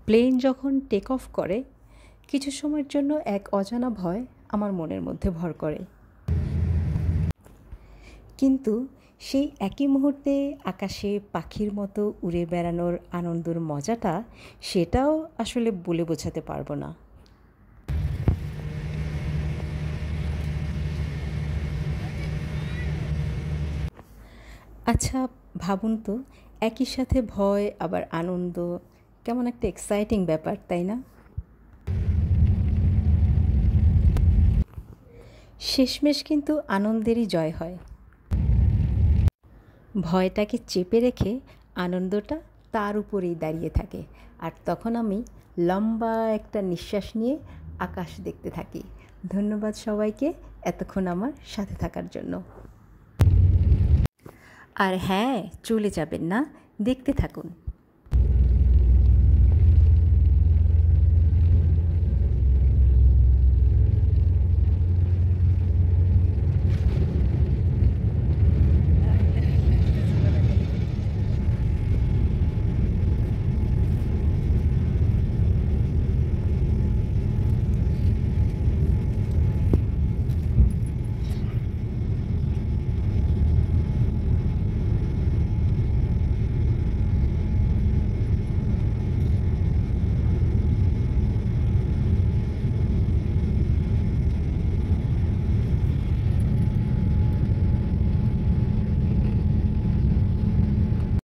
Plane যখন take off করে কিছু সময়ের জন্য এক অজানা ভয় আমার মনের মধ্যে ভর করে, কিন্তু সেই একই মুহূর্তে আকাশে পাখির মতো উড়ে বেড়ানোর আনন্দের মজাটা সেটাও আসলে বলে বোঝাতে পারবো না। আচ্ছা, ভাবুন তো, একই সাথে ভয় আবার আনন্দ, কেমন একটা এক্সাইটিং ব্যাপার, তাই না? শেষমেশ কিন্তু আনন্দেরই জয় হয়। ভয়টাকে চেপে রেখে আনন্দটা তার উপরেই দাঁড়িয়ে থাকে, আর তখন আমি লম্বা একটা নিঃশ্বাস নিয়ে আকাশ দেখতে থাকি। ধন্যবাদ সবাইকে এতক্ষণ আমার সাথে থাকার জন্য। আর হ্যাঁ, চলে যাবেন না, দেখতে থাকুন।